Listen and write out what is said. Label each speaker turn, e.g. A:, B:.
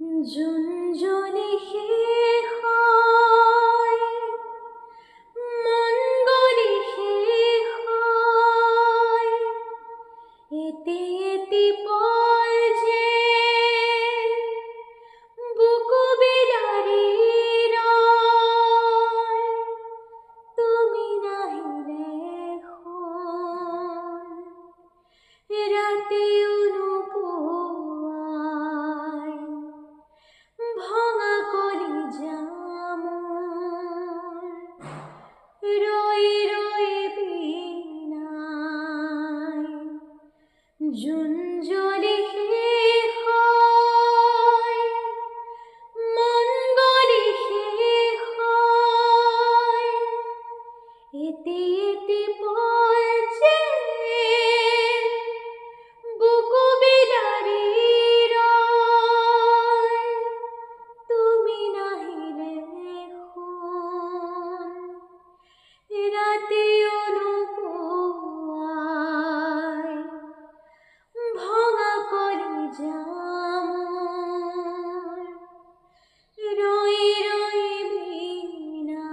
A: জুঞ্জলি শেষ হয়, মন গলি শেষ হয়, এটি এটি পল যে বুকু বিলাৰি ৰয়, তুমি নাহিলে খন ৰাতিও নোপোৱাই, ভঙা কলিজা মোৰ ৰৈ ৰৈ বিনাই। জুঞ্জলি শেষ হয়, মন গলি শেষ হয়, এটি এটি পল যে বুকু বিলাৰি ৰয়, তুমি নাহিলে খন ৰাতিও নোপোৱাই, ভঙা কলিজা মোৰ ৰৈ ৰৈ বিনাই।